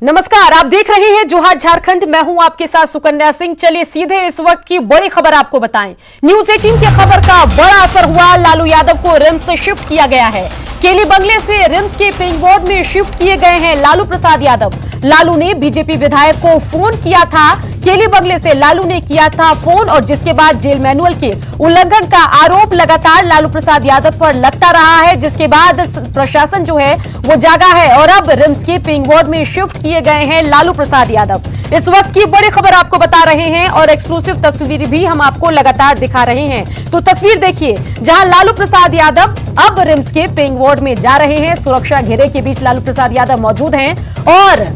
नमस्कार, आप देख रहे हैं जोहार झारखंड। मैं हूं आपके साथ सुकन्या सिंह। चलिए सीधे इस वक्त की बड़ी खबर आपको बताएं। न्यूज 18 की खबर का बड़ा असर हुआ। लालू यादव को रिम्स से शिफ्ट किया गया है। केली बंगले से रिम्स के पेइंग वार्ड में शिफ्ट किए गए हैं लालू प्रसाद यादव। लालू ने बीजेपी विधायक को फोन किया था। केली बंगले से लालू ने किया था फोन और जिसके बाद जेल मैनुअल के उल्लंघन का आरोप लगातार लालू प्रसाद यादव पर लगता रहा है, जिसके बाद प्रशासन जो है वो जागा है और अब रिम्स के पेइंग वार्ड में शिफ्ट किए गए हैं लालू प्रसाद यादव। इस वक्त की बड़ी खबर आपको बता रहे हैं और एक्सक्लूसिव तस्वीर भी हम आपको लगातार दिखा रहे हैं। तो तस्वीर देखिए, जहां लालू प्रसाद यादव अब रिम्स के पेइंग वार्ड में जा रहे हैं। सुरक्षा घेरे के बीच लालू प्रसाद यादव मौजूद हैं और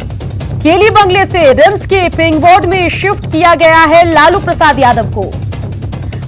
केली बंगले से रिम्स के पेइंग वार्ड में शिफ्ट किया गया है लालू प्रसाद यादव को।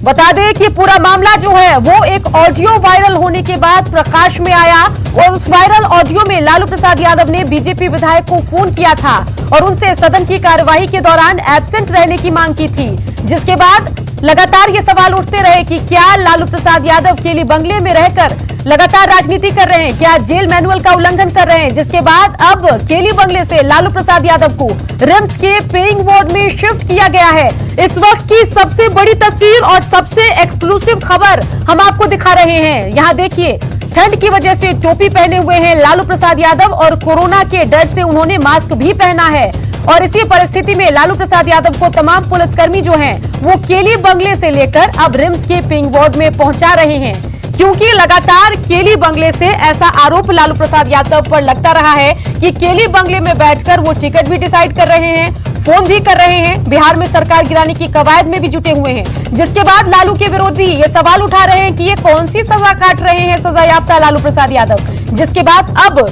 बता दें कि पूरा मामला जो है वो एक ऑडियो वायरल होने के बाद प्रकाश में आया और उस वायरल ऑडियो में लालू प्रसाद यादव ने बीजेपी विधायक को फोन किया था और उनसे सदन की कार्यवाही के दौरान एब्सेंट रहने की मांग की थी, जिसके बाद लगातार ये सवाल उठते रहे कि क्या लालू प्रसाद यादव केली बंगले में रहकर लगातार राजनीति कर रहे हैं, क्या जेल मैनुअल का उल्लंघन कर रहे हैं, जिसके बाद अब केली बंगले से लालू प्रसाद यादव को रिम्स के पेइंग वार्ड में शिफ्ट किया गया है। इस वक्त की सबसे बड़ी तस्वीर और सबसे एक्सक्लूसिव खबर हम आपको दिखा रहे हैं। यहाँ देखिए, ठंड की वजह से टोपी पहने हुए हैं लालू प्रसाद यादव और कोरोना के डर से उन्होंने मास्क भी पहना है और इसी परिस्थिति में लालू प्रसाद यादव को तमाम पुलिसकर्मी जो हैं वो केली बंगले से लेकर अब रिम्स के पेइंग वार्ड में पहुंचा रहे हैं, क्योंकि लगातार केली बंगले से ऐसा आरोप लालू प्रसाद यादव पर लगता रहा है कि केली बंगले में बैठकर वो टिकट भी डिसाइड कर रहे हैं, फोन भी कर रहे हैं, बिहार में सरकार गिराने की कवायद में भी जुटे हुए हैं। जिसके बाद लालू के विरोधी ये सवाल उठा रहे हैं कि ये कौन सी सजा काट रहे हैं सजायाफ्ता लालू प्रसाद यादव, जिसके बाद अब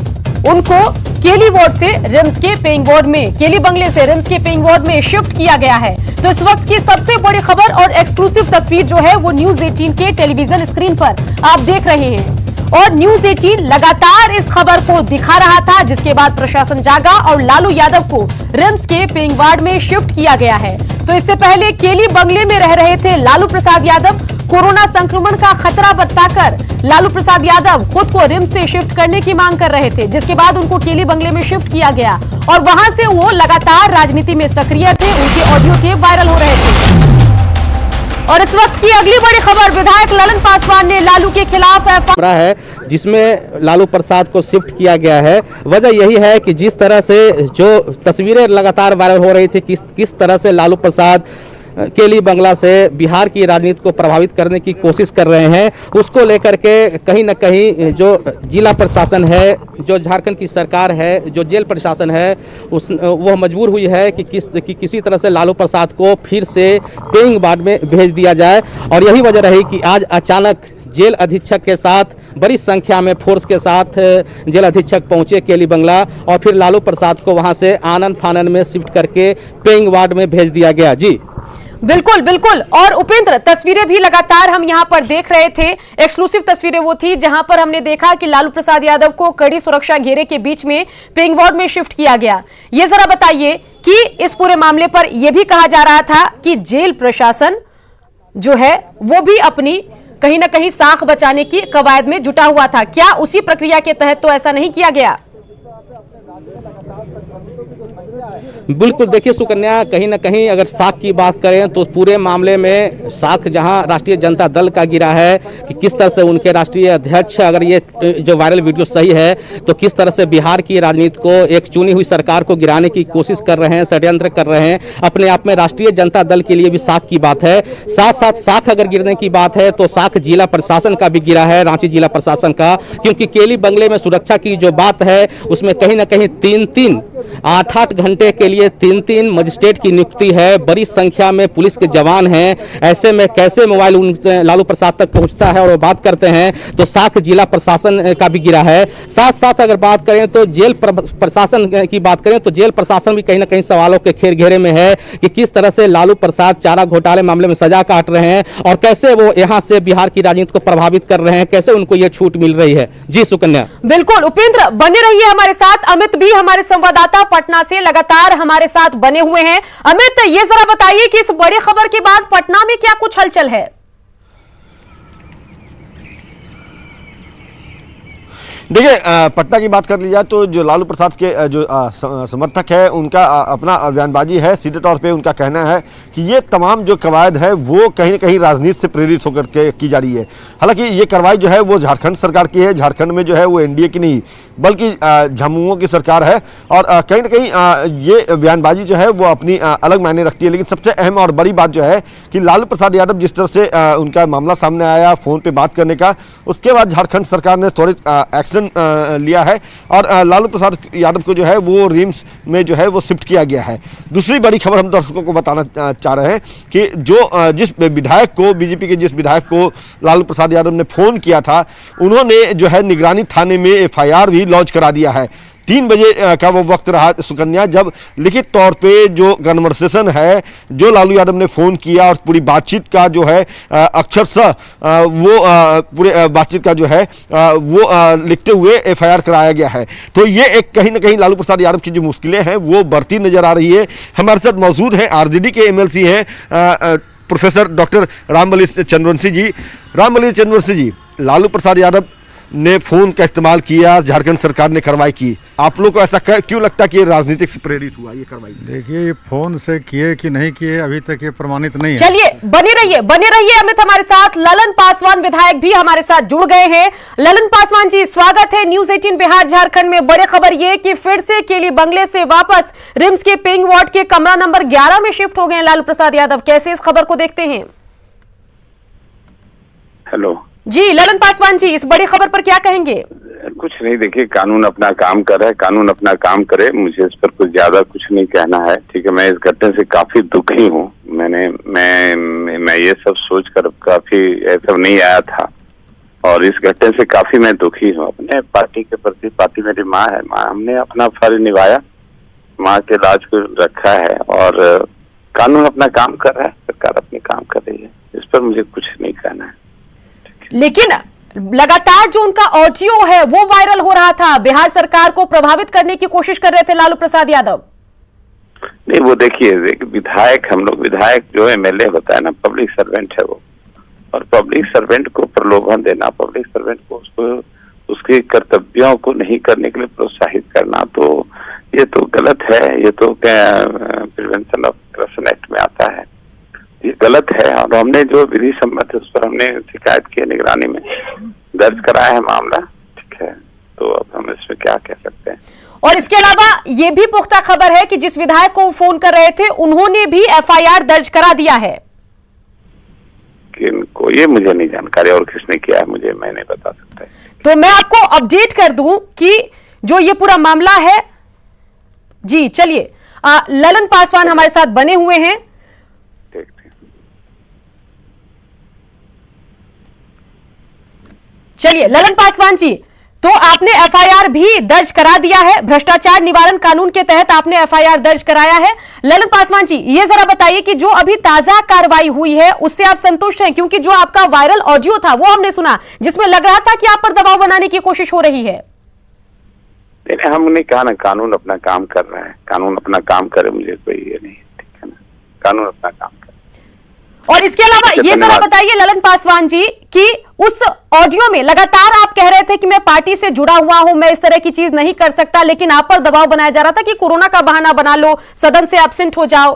उनको केली वार्ड से रिम्स के पेइंग वार्ड में, केली बंगले से रिम्स के पेइंग वार्ड में शिफ्ट किया गया है। तो इस वक्त की सबसे बड़ी खबर और एक्सक्लूसिव तस्वीर जो है वो न्यूज 18 के टेलीविजन स्क्रीन पर आप देख रहे हैं और न्यूज 18 लगातार इस खबर को दिखा रहा था, जिसके बाद प्रशासन जागा और लालू यादव को रिम्स के पेइंग वार्ड में शिफ्ट किया गया है। तो इससे पहले केली बंगले में रह रहे थे लालू प्रसाद यादव। कोरोना संक्रमण का खतरा बताकर लालू प्रसाद यादव खुद को रिम्स से शिफ्ट करने की मांग कर रहे थे, जिसके बाद उनको केली बंगले में शिफ्ट किया गया और वहां से वो लगातार राजनीति में सक्रिय थे। उनके ऑडियो टेप वायरल हो रहे थे। और इस वक्त की अगली बड़ी खबर, विधायक ललन पासवान ने लालू के खिलाफ है जिसमें लालू प्रसाद को शिफ्ट किया गया है। वजह यही है कि जिस तरह से जो तस्वीरें लगातार वायरल हो रही थी, किस तरह से लालू प्रसाद केली बंगला से बिहार की राजनीति को प्रभावित करने की कोशिश कर रहे हैं, उसको लेकर के कहीं न कहीं जो जिला प्रशासन है, जो झारखंड की सरकार है, जो जेल प्रशासन है, वो मजबूर हुई है कि किसी तरह से लालू प्रसाद को फिर से पेइंग वार्ड में भेज दिया जाए। और यही वजह रही कि आज अचानक जेल अधीक्षक के साथ बड़ी संख्या में फोर्स के साथ जेल अधीक्षक पहुंचे केली बंगला और फिर लालू प्रसाद को वहां से आनन फानन में शिफ्ट करके पेइंग वार्ड में भेज दिया गया। जी बिल्कुल बिल्कुल। और उपेंद्र, तस्वीरें भी लगातार हम यहां पर देख रहे थे। एक्सक्लूसिव तस्वीरें वो थी जहां पर हमने देखा कि लालू प्रसाद यादव को कड़ी सुरक्षा घेरे के बीच में पेइंग वार्ड में शिफ्ट किया गया। ये जरा बताइए कि इस पूरे मामले पर यह भी कहा जा रहा था कि जेल प्रशासन जो है वो भी अपनी कहीं ना कहीं साख बचाने की कवायद में जुटा हुआ था। क्या उसी प्रक्रिया के तहत तो ऐसा नहीं किया गया? बिल्कुल, देखिए सुकन्या, कहीं ना कहीं अगर साख की बात करें तो पूरे मामले में साख जहां राष्ट्रीय जनता दल का गिरा है कि किस तरह से उनके राष्ट्रीय अध्यक्ष, अगर ये जो वायरल वीडियो सही है तो किस तरह से बिहार की राजनीति को, एक चुनी हुई सरकार को गिराने की कोशिश कर रहे हैं, षड्यंत्र कर रहे हैं। अपने आप में राष्ट्रीय जनता दल के लिए भी साख की बात है। साथ साथ साख अगर गिरने की बात है तो साख जिला प्रशासन का भी गिरा है, रांची जिला प्रशासन का, क्योंकि केली बंगले में सुरक्षा की जो बात है उसमें कहीं ना कहीं 8-8 घंटे के लिए 3-3 मजिस्ट्रेट की नियुक्ति है, बड़ी संख्या में पुलिस के जवान हैं। ऐसे में कैसे मोबाइल लालू प्रसाद तक पहुंचता है और वो बात करते हैं, तो साख जिला प्रशासन का भी गिरा है। साथ साथ अगर बात करें तो जेल प्रशासन की बात करें तो जेल प्रशासन भी कहीं ना कहीं सवालों के घेरे में है कि किस तरह से लालू प्रसाद चारा घोटाले मामले में सजा काट रहे हैं और कैसे वो यहाँ से बिहार की राजनीति को प्रभावित कर रहे हैं, कैसे उनको ये छूट मिल रही है। जी सुकन्या। बिल्कुल उपेंद्र, बने रहिए हमारे साथ। अमित भी हमारे संवाददाता पटना से लगातार हमारे साथ बने हुए हैं। अमित, ये जरा बताइए कि इस बड़ी खबर के बाद पटना में क्या कुछ हलचल है? देखिए पटना की बात कर ली जाए तो जो लालू प्रसाद के जो समर्थक है उनका अपना बयानबाजी है। सीधे तौर पे उनका कहना है कि ये तमाम जो कवायद है वो कहीं न कहीं राजनीति से प्रेरित होकर के की जा रही है। हालांकि ये कार्रवाई जो है वो झारखंड सरकार की है। झारखंड में जो है वो एनडीए की नहीं बल्कि झामुमो की सरकार है और कहीं न कहीं ये बयानबाजी जो है वो अपनी अलग मायने रखती है। लेकिन सबसे अहम और बड़ी बात जो है कि लालू प्रसाद यादव जिस तरह से उनका मामला सामने आया फ़ोन पे बात करने का, उसके बाद झारखंड सरकार ने त्वरित एक्शन लिया है और लालू प्रसाद यादव को जो है वो रिम्स में जो है वो शिफ्ट किया गया है। दूसरी बड़ी खबर हम दर्शकों को बताना चाह रहे हैं कि जो जिस विधायक को बीजेपी के जिस विधायक को लालू प्रसाद यादव ने फ़ोन किया था उन्होंने जो है निगरानी थाने में एफआईआर भी लॉन्च करा दिया है। 3 बजे का वो वक्त रहा सुकन्या जब लिखित तौर पे जो कन्वर्सेशन है जो लालू यादव ने फ़ोन किया और पूरी बातचीत का जो है अक्षरशः वो पूरे बातचीत का जो है वो लिखते हुए एफआईआर कराया गया है। तो ये एक कहीं ना कहीं लालू प्रसाद यादव की जो मुश्किलें हैं वो बढ़ती नजर आ रही है। हमारे साथ मौजूद हैं आरजेडी के एमएलसी हैं प्रोफेसर डॉक्टर रामबली चंद्रवंशी जी। रामबली चंद्रवंशी जी, लालू प्रसाद यादव ने फोन का इस्तेमाल किया, झारखंड सरकार ने कार्रवाई की, आप लोग को ऐसा क्यों लगता है कि ये राजनीतिक से प्रेरित हुआ ये कार्रवाई? देखिए, ये फोन से किए कि नहीं किए अभी तक ये प्रमाणित नहीं है। चलिए बने रहिए अमित हमारे साथ। ललन पासवान विधायक भी हमारे साथ जुड़ गए हैं। ललन पासवान जी, स्वागत है न्यूज़ 18 बिहार झारखंड में। बड़ी खबर ये कि फिर से केली बंगले से वापस रिम्स के पेइंग वार्ड के कमरा नंबर 11 में शिफ्ट हो गए हैं लालू प्रसाद यादव। कैसे इस खबर को देखते हैं? हेलो जी ललन पासवान जी, इस बड़ी खबर पर क्या कहेंगे? कुछ नहीं, देखिए कानून अपना काम कर रहा है, कानून अपना काम करे, मुझे इस पर कुछ ज्यादा कुछ नहीं कहना है। ठीक है, मैं इस घटना से काफी दुखी हूँ। मैं ये सब सोचकर काफी ऐसा नहीं आया था और इस घटना से काफी मैं दुखी हूँ। अपने पार्टी के प्रति, पार्टी मेरी माँ है, हमने अपना फर्ज निभाया, माँ के इलाज को रखा है और कानून अपना काम कर रहा है, सरकार अपने काम कर रही है। इस पर मुझे कुछ नहीं कहना है। लेकिन लगातार जो उनका ऑडियो है वो वायरल हो रहा था, बिहार सरकार को प्रभावित करने की कोशिश कर रहे थे लालू प्रसाद यादव। नहीं, वो देखिए विधायक, हम लोग विधायक जो एमएलए होता है ना, पब्लिक सर्वेंट है वो, और पब्लिक सर्वेंट को प्रलोभन देना, पब्लिक सर्वेंट को उसके कर्तव्यों को नहीं करने के लिए प्रोत्साहित करना, तो ये तो गलत है। ये तो प्रिवेंशन ऑफ करप्शन एक्ट में आता है, ये गलत है। और हमने जो विधि सम्मत है उस पर हमने शिकायत की, निगरानी में दर्ज कराया है मामला। ठीक है, तो अब हम इसमें क्या कह सकते हैं। और इसके अलावा ये भी पुख्ता खबर है कि जिस विधायक को फोन कर रहे थे उन्होंने भी एफआईआर दर्ज करा दिया है। किनको, ये मुझे नहीं जानकारी, और किसने किया है मुझे मैं नहीं बता सकता। तो मैं आपको अपडेट कर दूं कि जो ये पूरा मामला है। जी चलिए, ललन पासवान हमारे साथ बने हुए हैं। चलिए ललन पासवान जी, तो आपने एफआईआर भी दर्ज करा दिया है, भ्रष्टाचार निवारण कानून के तहत आपने एफआईआर दर्ज कराया है। ललन पासवान जी, ये जरा बताइए कि जो अभी ताजा कार्रवाई हुई है उससे आप संतुष्ट हैं? क्योंकि जो आपका वायरल ऑडियो था वो हमने सुना जिसमें लग रहा था कि आप पर दबाव बनाने की कोशिश हो रही है। नहीं, हमने कहा ना कानून अपना काम कर रहा है, कानून अपना काम करे, मुझे कोई ये नहीं। ठीक है ना, कानून अपना काम करे। और इसके अलावा ये जरा बताइए ललन पासवान जी कि उस ऑडियो में लगातार आप कह रहे थे कि मैं पार्टी से जुड़ा हुआ हूं, मैं इस तरह की चीज नहीं कर सकता, लेकिन आप पर दबाव बनाया जा रहा था कि कोरोना का बहाना बना लो, सदन से एब्सेंट हो जाओ।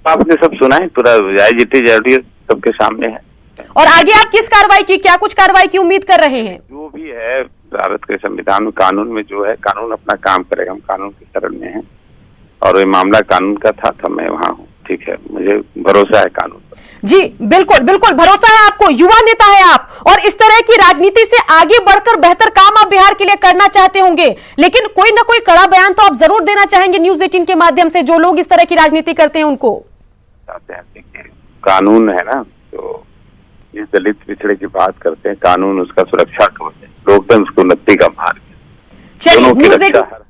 आपने सब सुना है, पूरा ऑडियो सबके सामने है। और आगे आप किस कार्रवाई की, क्या कुछ कार्रवाई की उम्मीद कर रहे हैं? जो भी है भारत के संविधान में, कानून में जो है, कानून अपना काम करेगा। हम कानून की शरण में हैं और ये मामला कानून का था, मैं वहां हूँ। ठीक है, मुझे भरोसा है कानून पर। जी बिल्कुल बिल्कुल भरोसा है आपको, युवा नेता है आप और इस तरह की राजनीति से आगे बढ़कर बेहतर काम आप बिहार के लिए करना चाहते होंगे, लेकिन कोई ना कोई कड़ा बयान तो आप जरूर देना चाहेंगे न्यूज़ 18 के माध्यम से, जो लोग इस तरह की राजनीति करते हैं उनको। कानून है ना, तो जिस दलित पिछड़े की बात करते हैं, कानून उसका सुरक्षा कवच है, लोकतंत्र को उन्नति का मार्ग। चलिए,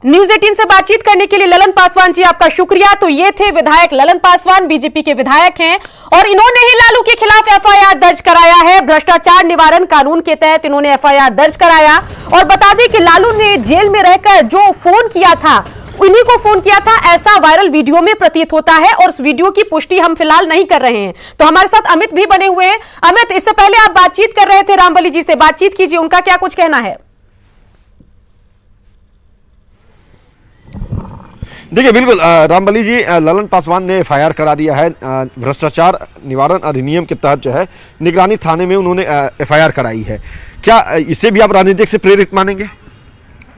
न्यूज़ 18 से बातचीत करने के लिए ललन पासवान जी आपका शुक्रिया। तो ये थे विधायक ललन पासवान, बीजेपी के विधायक हैं और इन्होंने ही लालू के खिलाफ एफआईआर दर्ज कराया है। भ्रष्टाचार निवारण कानून के तहत इन्होंने एफआईआर दर्ज कराया और बता दें कि लालू ने जेल में रहकर जो फोन किया था उन्हीं को फोन किया था, ऐसा वायरल वीडियो में प्रतीत होता है। और उस वीडियो की पुष्टि हम फिलहाल नहीं कर रहे हैं। तो हमारे साथ अमित भी बने हुए हैं। अमित, इससे पहले आप बातचीत कर रहे थे रामबली जी से, बातचीत कीजिए, उनका क्या कुछ कहना है? देखिए, बिल्कुल रामबली जी, ललन पासवान ने एफआईआर करा दिया है। भ्रष्टाचार निवारण अधिनियम के तहत जो है निगरानी थाने में उन्होंने एफआईआर कराई है। क्या इसे भी आप राजनीतिक से प्रेरित मानेंगे?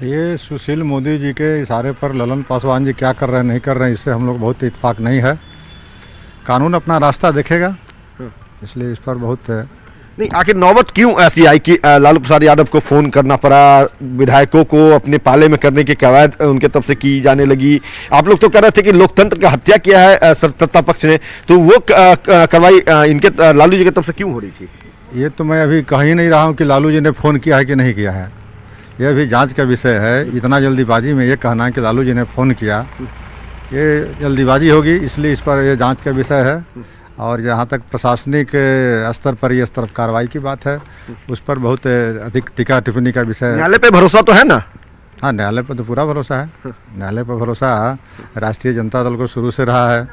ये सुशील मोदी जी के इशारे पर ललन पासवान जी क्या कर रहे हैं नहीं कर रहे हैं, इससे हम लोग बहुत इत्तेफाक नहीं है। कानून अपना रास्ता देखेगा, इसलिए इस पर बहुत नहीं, आखिर नौबत क्यों ऐसी आई कि लालू प्रसाद यादव को फोन करना पड़ा, विधायकों को अपने पाले में करने की कवायद उनके तरफ से की जाने लगी? आप लोग तो कह रहे थे कि लोकतंत्र का हत्या किया है सत्ता पक्ष ने, तो वो कार्रवाई इनके लालू जी की तरफ से क्यों हो रही थी? ये तो मैं अभी कह ही नहीं रहा हूँ कि लालू जी ने फ़ोन किया है कि नहीं किया है। ये अभी जांच का विषय है। इतना जल्दीबाजी में ये कहना है कि लालू जी ने फ़ोन किया, ये जल्दीबाजी होगी, इसलिए इस पर ये जांच का विषय है। और जहाँ तक प्रशासनिक स्तर पर इस तरफ कार्रवाई की बात है, उस पर बहुत अधिक टीका टिप्पणी का विषय है। न्यायालय पे भरोसा तो है ना? हाँ, न्यायालय पर तो पूरा भरोसा है। न्यायालय पर भरोसा राष्ट्रीय जनता दल को शुरू से रहा है,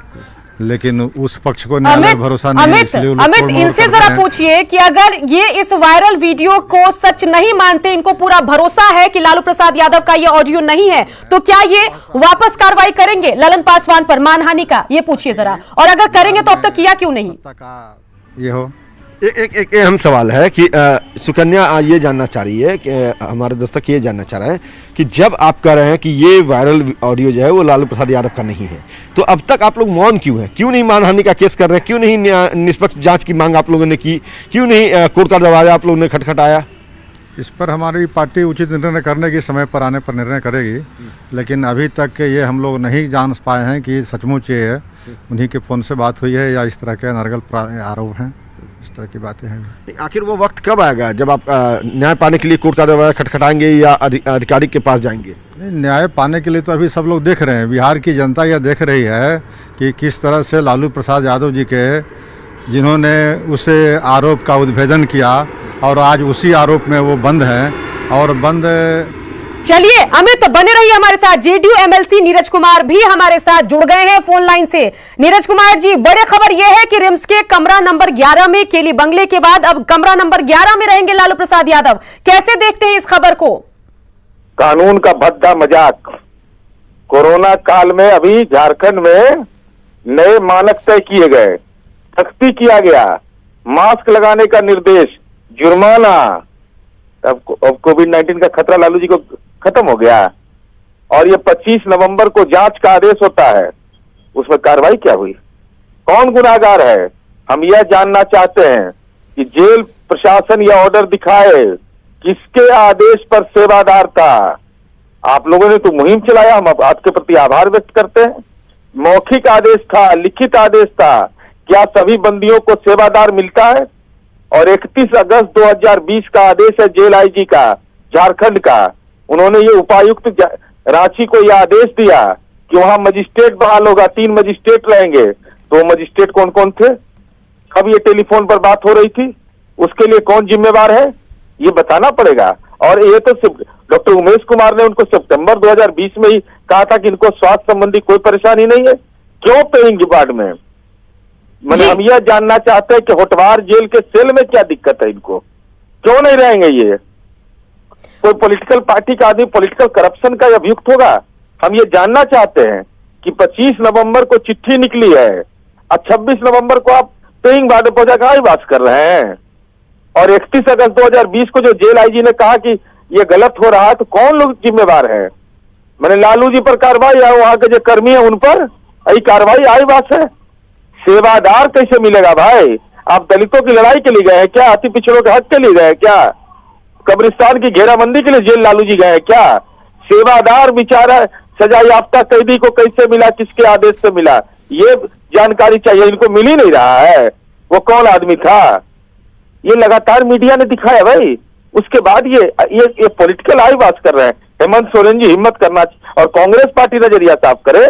लेकिन उस पक्ष को न्यायालय भरोसा नहीं है, इसलिए अमित, इनसे जरा पूछिए कि अगर ये इस वायरल वीडियो को सच नहीं मानते, इनको पूरा भरोसा है कि लालू प्रसाद यादव का ये ऑडियो नहीं है, तो क्या ये वापस कार्रवाई करेंगे ललन पासवान पर मानहानि का? ये पूछिए जरा। और अगर करेंगे तो अब तक किया क्यों नहीं? ये हो एक अहम सवाल है कि सुकन्या ये जानना चाह रही है कि हमारे दर्शक ये जानना चाह रहे हैं कि जब आप कह रहे हैं कि ये वायरल ऑडियो जो है वो लालू प्रसाद यादव का नहीं है, तो अब तक आप लोग मौन क्यों हैं? क्यों नहीं मानहानि का केस कर रहे हैं? क्यों नहीं निष्पक्ष जांच की मांग आप लोगों ने की? क्यों नहीं कोर्ट का दरवाजा आप लोगों ने खटखटाया? इस पर हमारी पार्टी उचित निर्णय करने की समय पर आने पर निर्णय करेगी, लेकिन अभी तक ये हम लोग नहीं जान पाए हैं कि सचमुच ये है उन्हीं के फ़ोन से बात हुई है या इस तरह के अनर्गल आरोप हैं, इस तरह की बातें हैं। आखिर वो वक्त कब आएगा जब आप न्याय पाने के लिए कोर्ट का दरवाजा खटखटाएंगे या अधिकारी के पास जाएंगे? नहीं, न्याय पाने के लिए तो अभी सब लोग देख रहे हैं। बिहार की जनता यह देख रही है कि किस तरह से लालू प्रसाद यादव जी के, जिन्होंने उस आरोप का उद्भेदन किया और आज उसी आरोप में वो बंद हैं और बंद। चलिए अमित, बने रहिए हमारे साथ। जेडीयू एमएलसी नीरज कुमार भी हमारे साथ जुड़ गए हैं फोन लाइन से। नीरज कुमार जी, बड़ी खबर यह है कि रिम्स के कमरा नंबर 11 में, केली बंगले के बाद अब कमरा नंबर 11 में रहेंगे लालू प्रसाद यादव। कैसे देखते हैं इस खबर को? कानून का भद्दा मजाक। कोरोना काल में अभी झारखंड में नए मानक तय किए गए, सख्ती किया गया, मास्क लगाने का निर्देश, जुर्माना। अब कोविड-19 का खतरा लालू जी को खत्म हो गया और ये 25 नवंबर को जांच का आदेश होता है। उसमें कार्रवाई क्या हुई? कौन गुनाहगार है? हम यह जानना चाहते हैं कि जेल प्रशासन यह ऑर्डर दिखाए किसके आदेश पर सेवादार था। आप लोगों ने तो मुहिम चलाया, हम आपके प्रति आभार व्यक्त करते हैं। मौखिक आदेश था, लिखित आदेश था, क्या सभी बंदियों को सेवादार मिलता है? और 31 अगस्त 2020 का आदेश है जेल आईजी का, झारखंड का। उन्होंने ये उपायुक्त रांची को यह आदेश दिया कि वहां मजिस्ट्रेट बहाल होगा, 3 मजिस्ट्रेट रहेंगे। तो मजिस्ट्रेट कौन कौन थे? कब ये टेलीफोन पर बात हो रही थी? उसके लिए कौन जिम्मेवार है, ये बताना पड़ेगा। और ये तो डॉक्टर उमेश कुमार ने उनको सितंबर 2020 में ही कहा था कि इनको स्वास्थ्य संबंधी कोई परेशानी नहीं है। क्यों पेइंग डिपार्ट में? मतलब हम यह जानना चाहते हैं कि होटवार जेल के सेल में क्या दिक्कत है, इनको क्यों नहीं रहेंगे? ये कोई पॉलिटिकल पार्टी का आदमी पॉलिटिकल करप्शन का अभियुक्त होगा? हम ये जानना चाहते हैं कि 25 नवंबर को चिट्ठी निकली है और 26 नवंबर को आप पेइंग वार्ड पर जाकर आईवास कर रहे हैं। और 31 अगस्त 2020 को जो जेल आईजी ने कहा कि ये गलत हो रहा है, तो कौन लोग जिम्मेवार है? मैंने लालू जी पर कार्रवाई है, वहां के जो कर्मी है उन पर यही कार्रवाई आईवास है। सेवादार कैसे मिलेगा भाई? आप दलितों की लड़ाई के लिए गए हैं क्या? अति पिछड़ों के हक के लिए गए हैं क्या? कब्रिस्तान की घेराबंदी के लिए जेल लालू जी गए हैं क्या? सेवादार बेचारा सजा याफ्ता कैदी को कैसे मिला, किसके आदेश से मिला, ये जानकारी चाहिए। इनको मिल ही नहीं रहा है वो कौन आदमी था। ये लगातार मीडिया ने दिखाया भाई। उसके बाद ये पॉलिटिकल आईवास कर रहे हैं। हेमंत सोरेन जी हिम्मत करना और कांग्रेस पार्टी नजरिया साफ करे।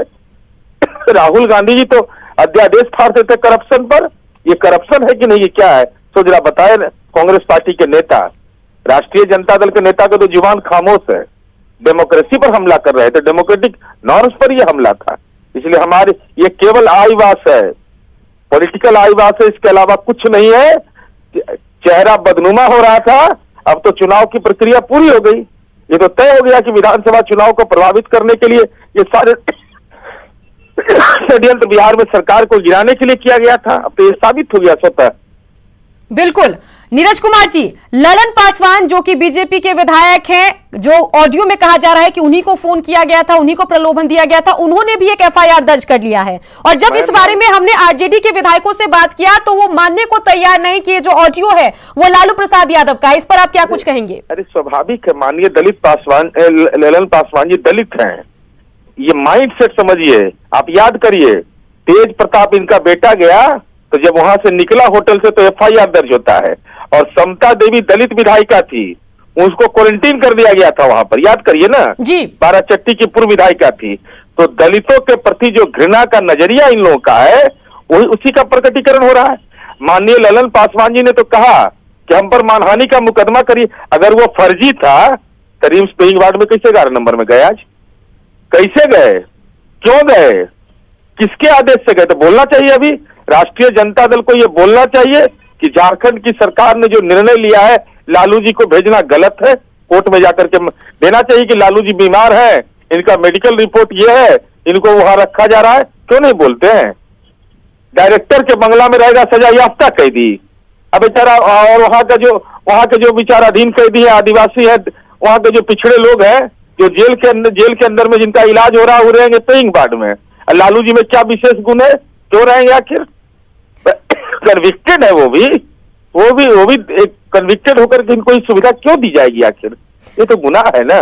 राहुल गांधी जी तो अध्यादेश फाड़ते थे करप्शन पर। ये करप्शन है कि नहीं, ये क्या है? तो जरा बताए कांग्रेस पार्टी के नेता। राष्ट्रीय जनता दल के नेता का तो जुबान खामोश है। डेमोक्रेसी पर हमला कर रहे थे, डेमोक्रेटिक नॉर्म्स पर यह हमला था। इसलिए हमारे ये केवल आईवास है, पॉलिटिकल आईवास है, इसके अलावा कुछ नहीं है। चेहरा बदनुमा हो रहा था, अब तो चुनाव की प्रक्रिया पूरी हो गई। ये तो तय हो गया कि विधानसभा चुनाव को प्रभावित करने के लिए ये सारे षड्यंत्र बिहार में सरकार को गिराने के लिए किया गया था। अब तो ये साबित हो गया स्वतः। बिल्कुल नीरज कुमार जी, ललन पासवान जो कि बीजेपी के विधायक हैं, जो ऑडियो में कहा जा रहा है कि उन्हीं को फोन किया गया था, उन्हीं को प्रलोभन दिया गया था, उन्होंने भी एक एफआईआर दर्ज कर लिया है। और जब इस बारे में हमने आरजेडी के विधायकों से बात किया तो वो मानने को तैयार नहीं कि ये जो ऑडियो है वो लालू प्रसाद यादव का है। इस पर आप क्या कुछ कहेंगे? अरे स्वाभाविक है, माननीय दलित पासवान, ललन पासवान जी दलित हैं, ये माइंड सेट समझिए। आप याद करिए, तेज प्रताप इनका बेटा गया तो जब वहां से निकला होटल से तो एफआईआर दर्ज होता है। और समता देवी दलित विधायिका थी, उसको क्वारंटीन कर दिया गया था वहां पर, याद करिए ना जी। बाराचट्टी की पूर्व विधायिका थी। तो दलितों के प्रति जो घृणा का नजरिया इन लोगों का है, वही उसी का प्रकटीकरण हो रहा है। माननीय ललन पासवान जी ने तो कहा कि हम पर मानहानि का मुकदमा करिए। अगर वो फर्जी था तो रिम्स पेइंग वार्ड में कैसे 11 नंबर में गए? आज कैसे गए, क्यों गए, किसके आदेश से गए? तो बोलना चाहिए। अभी राष्ट्रीय जनता दल को यह बोलना चाहिए कि झारखंड की सरकार ने जो निर्णय लिया है लालू जी को भेजना गलत है। कोर्ट में जाकर के देना चाहिए कि लालू जी बीमार हैं, इनका मेडिकल रिपोर्ट ये है, इनको वहां रखा जा रहा है। क्यों नहीं बोलते हैं? डायरेक्टर के बंगला में रहेगा सजा याफ्ता कैदी, अब बेचारा, और वहां के जो विचाराधीन कैदी है, आदिवासी है, वहां के जो पिछड़े लोग हैं, जो जेल के अंदर में जिनका इलाज हो रहा है, वो रहेंगे पेइंग वार्ड में। लालू जी में क्या विशेष गुण है, क्यों रहेंगे? आखिर कन्विक्टेड है वो भी एक कन्विक्टेड होकर के इनको सुविधा क्यों दी जाएगी? आखिर ये तो गुनाह है ना।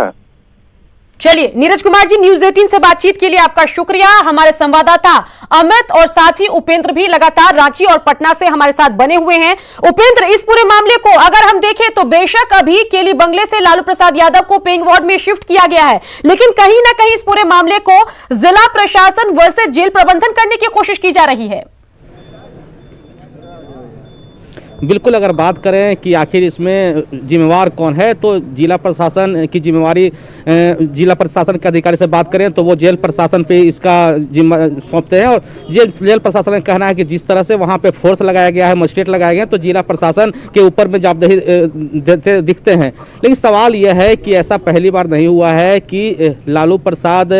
चलिए नीरज कुमार जी, न्यूज 18 से बातचीत के लिए आपका शुक्रिया। हमारे संवाददाता अमित और साथ ही उपेंद्र भी लगातार रांची और पटना से हमारे साथ बने हुए हैं। उपेंद्र, इस पूरे मामले को अगर हम देखें तो बेशक अभी केली बंगले से लालू प्रसाद यादव को पेइंग वार्ड में शिफ्ट किया गया है, लेकिन कहीं ना कहीं इस पूरे मामले को जिला प्रशासन वर्सेस जेल प्रबंधन करने की कोशिश की जा रही है। बिल्कुल, अगर बात करें कि आखिर इसमें जिम्मेवार कौन है, तो जिला प्रशासन की जिम्मेवारी, जिला प्रशासन के अधिकारी से बात करें तो वो जेल प्रशासन पे इसका जिम्मा सौंपते हैं। और जेल प्रशासन का कहना है कि जिस तरह से वहाँ पे फोर्स लगाया गया है, मजिस्ट्रेट लगाए गए हैं, तो जिला प्रशासन के ऊपर में जवाबदेही देते दिखते हैं। लेकिन सवाल यह है कि ऐसा पहली बार नहीं हुआ है कि लालू प्रसाद,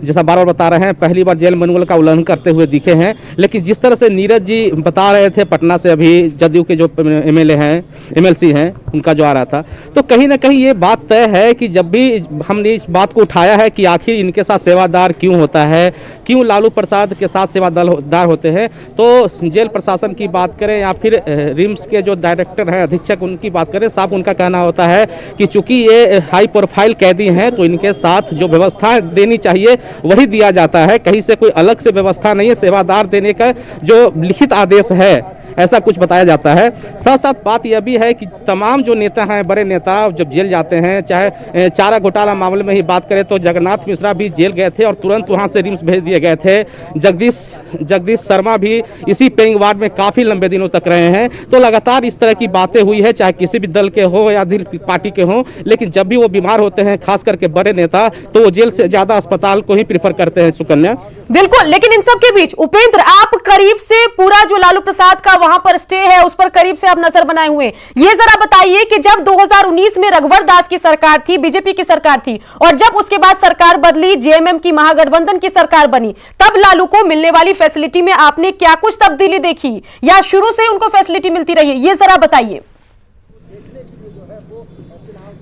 जैसा बार बार बता रहे हैं, पहली बार जेल मैनुअल का उल्लंघन करते हुए दिखे हैं। लेकिन जिस तरह से नीरज जी बता रहे थे, पटना से अभी जदयू के जो एमएलए हैं, एमएलसी हैं, उनका जो आ रहा था, तो कहीं ना कहीं ये बात तय है कि जब भी हमने इस बात को उठाया है कि आखिर इनके साथ सेवादार क्यों होता है, क्यों लालू प्रसाद के साथ सेवादार होते हैं, तो जेल प्रशासन की बात करें या फिर रिम्स के जो डायरेक्टर हैं, अधीक्षक, उनकी बात करें, साफ उनका कहना होता है कि चूंकि ये हाई प्रोफाइल कैदी हैं तो इनके साथ जो व्यवस्था देनी चाहिए वही दिया जाता है। कहीं से कोई अलग से व्यवस्था नहीं है, सेवादार देने का जो लिखित आदेश है, ऐसा कुछ बताया जाता है। साथ साथ बात यह भी है कि तमाम जो नेता हैं, बड़े नेता जब जेल जाते हैं, चाहे चारा घोटाला मामले में ही बात करें तो जगन्नाथ मिश्रा भी जेल गए थे और तुरंत वहां से रिम्स भेज दिए गए थे। जगदीश शर्मा भी इसी पेइंग वार्ड में काफ़ी लंबे दिनों तक रहे हैं। तो लगातार इस तरह की बातें हुई है, चाहे किसी भी दल के हो या दिल पार्टी के हो, लेकिन जब भी वो बीमार होते हैं, खास करके बड़े नेता, तो वो जेल से ज़्यादा अस्पताल को ही प्रीफर करते हैं। सुकन्या, बिल्कुल, लेकिन इन सब के बीच उपेंद्र, आप करीब से पूरा जो लालू प्रसाद का वहां पर स्टे है उस पर करीब से आप नजर बनाए हुए, ये जरा बताइए कि जब 2019 में रघुवर दास की सरकार थी, बीजेपी की सरकार थी, और जब उसके बाद सरकार बदली, जेएमएम की महागठबंधन की सरकार बनी, तब लालू को मिलने वाली फैसिलिटी में आपने क्या कुछ तब्दीली देखी या शुरू से उनको फैसिलिटी मिलती रही, ये जरा बताइए।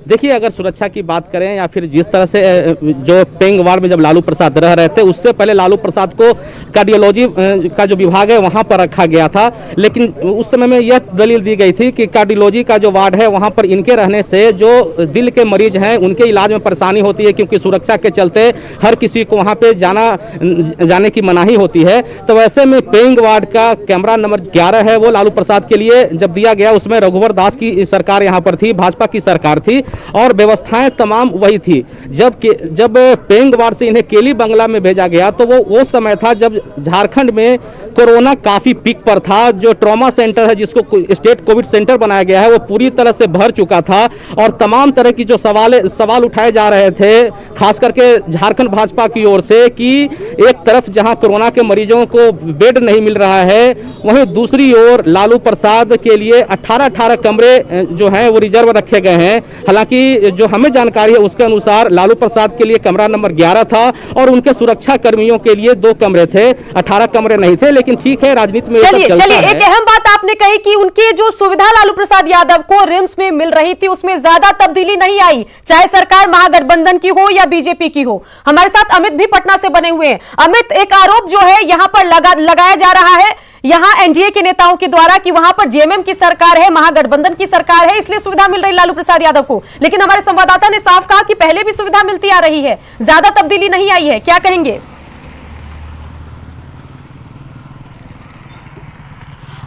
देखिए, अगर सुरक्षा की बात करें या फिर जिस तरह से जो पेइंग वार्ड में जब लालू प्रसाद रह रहे थे, उससे पहले लालू प्रसाद को कार्डियोलॉजी का जो विभाग है वहां पर रखा गया था। लेकिन उस समय में यह दलील दी गई थी कि कार्डियोलॉजी का जो वार्ड है वहां पर इनके रहने से जो दिल के मरीज हैं उनके इलाज में परेशानी होती है, क्योंकि सुरक्षा के चलते हर किसी को वहाँ पे जाने की मनाही होती है। तो वैसे में पेइंग वार्ड का कैमरा नंबर 11 है, वो लालू प्रसाद के लिए जब दिया गया, उसमें रघुवर दास की सरकार यहाँ पर थी, भाजपा की सरकार थी। और व्यवस्थाएं तमाम वही थी। जब पेंग वार्ड से इन्हें केली बंगला में भेजा गया तो वो समय था जब झारखंड में कोरोना काफी पीक पर था। जो ट्रॉमा सेंटर है, जिसको स्टेट कोविड सेंटर बनाया गया है, वो पूरी तरह से भर चुका था और तमाम तरह की जो सवाल उठाए जा रहे थे, खास करके झारखंड भाजपा की ओर से, कि एक तरफ जहां कोरोना के मरीजों को बेड नहीं मिल रहा है, वहीं दूसरी ओर लालू प्रसाद के लिए 18 कमरे जो हैं वो रिजर्व रखे गए हैं। हालांकि जो हमें जानकारी है उसके अनुसार लालू प्रसाद के लिए कमरा नंबर 11 था और उनके सुरक्षा कर्मियों के लिए 2 कमरे थे, 18 कमरे नहीं थे। लेकिन ठीक है, राजनीति में चलिए एक अहम बात आपने कही कि उनकी जो सुविधा लालू प्रसाद यादव को रिम्स में मिल रही थी उसमें ज्यादा तब्दीली नहीं आई, चाहे सरकार महागठबंधन की हो या बीजेपी की हो। हमारे साथ अमित भी पटना से बने हुए हैं। अमित, एक आरोप जो है यहां पर लगाया जा रहा है यहां एनडीए के नेताओं के द्वारा कि वहां पर जेएमएम की सरकार है, महागठबंधन की सरकार है, इसलिए सुविधा मिल रही लालू प्रसाद यादव को। लेकिन हमारे संवाददाता ने साफ कहा कि पहले भी सुविधा मिलती आ रही है, ज्यादा तब्दीली नहीं आई है। क्या कहेंगे?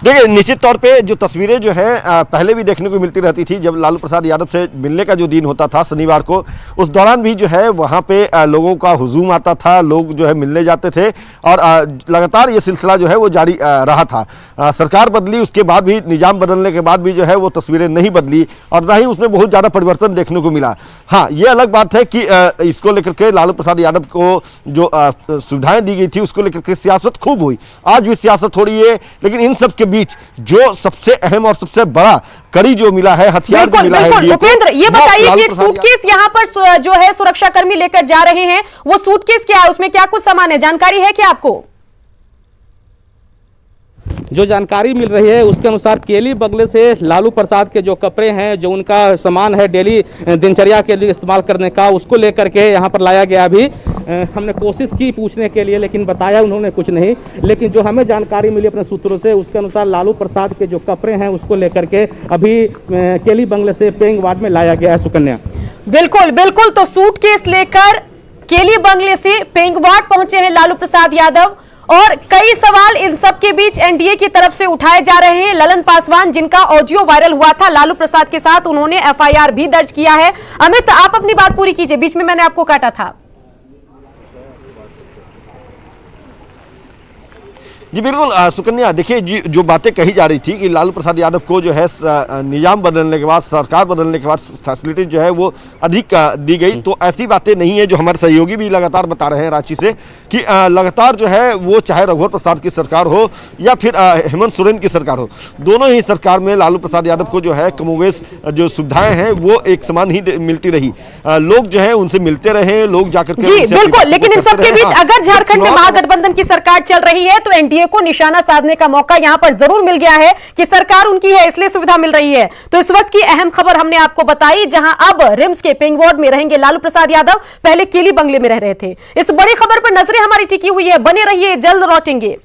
देखिए, निश्चित तौर पे जो तस्वीरें जो है पहले भी देखने को मिलती रहती थी। जब लालू प्रसाद यादव से मिलने का जो दिन होता था शनिवार को, उस दौरान भी जो है वहाँ पे लोगों का हुजूम आता था, लोग जो है मिलने जाते थे और लगातार ये सिलसिला जो है वो जारी रहा था। सरकार बदली, उसके बाद भी निजाम बदलने के बाद भी जो है वो तस्वीरें नहीं बदली और ना ही उसमें बहुत ज़्यादा परिवर्तन देखने को मिला। हाँ, ये अलग बात है कि इसको लेकर के लालू प्रसाद यादव को जो सुविधाएं दी गई थी उसको लेकर के सियासत खूब हुई, आज भी सियासत हो रही है। लेकिन इन सब के बीच जो सबसे अहम और सबसे बड़ा कड़ी जो मिला है, हथियार जो मिला है, भूपेंद्र, ये बताइए कि एक सूटकेस यहाँ पर जो है सुरक्षाकर्मी लेकर जा रहे हैं, वो सूटकेस क्या है, उसमें क्या कुछ सामान है, जानकारी है क्या आपको? जो जानकारी मिल रही है उसके अनुसार केली बंगले से लालू प्रसाद के जो कपड़े हैं, जो उनका सामान है डेली दिनचर्या के लिए इस्तेमाल करने का, उसको लेकर के यहाँ पर लाया गया। अभी हमने कोशिश की पूछने के लिए, लेकिन बताया उन्होंने कुछ नहीं। लेकिन जो हमें जानकारी मिली अपने सूत्रों से, उसके अनुसार लालू प्रसाद के जो कपड़े हैं उसको लेकर के अभी केली बंगले से पेंग वार्ड में लाया गया है। सुकन्या, बिल्कुल बिल्कुल, तो सूटकेस लेकर केली बंगले से पेंग वार्ड पहुंचे हैं लालू प्रसाद यादव और कई सवाल इन सब के बीच एनडीए की तरफ से उठाए जा रहे हैं। ललन पासवान, जिनका ऑडियो वायरल हुआ था लालू प्रसाद के साथ, उन्होंने एफआईआर भी दर्ज किया है। अमित, आप अपनी बात पूरी कीजिए, बीच में मैंने आपको काटा था। जी बिल्कुल सुकन्या, देखिए जो बातें कही जा रही थी कि लालू प्रसाद यादव को जो है निजाम बदलने के बाद, सरकार बदलने के बाद फैसिलिटी जो है वो अधिक दी गई, तो ऐसी बातें नहीं है। जो हमारे सहयोगी भी लगातार बता रहे हैं रांची से कि लगातार जो है वो चाहे रघुवर प्रसाद की सरकार हो या फिर हेमंत सोरेन की सरकार हो, दोनों ही सरकार में लालू प्रसाद यादव को जो है कमोवेश जो सुविधाएं हैं वो एक समान ही मिलती रही। लोग जो है उनसे मिलते रहे, लोग जाकर जी बिल्कुल। लेकिन इन सबके बीच अगर झारखंड में महागठबंधन की सरकार चल रही है तो एनडीए को निशाना साधने का मौका यहां पर जरूर मिल गया है कि सरकार उनकी है, इसलिए सुविधा मिल रही है। तो इस वक्त की अहम खबर हमने आपको बताई, जहां अब रिम्स के पेंग वार्ड में रहेंगे लालू प्रसाद यादव, पहले केली बंगले में रह रहे थे। इस बड़ी खबर पर नजरें हमारी टिकी हुई है, बने रहिए, जल्द लौटेंगे।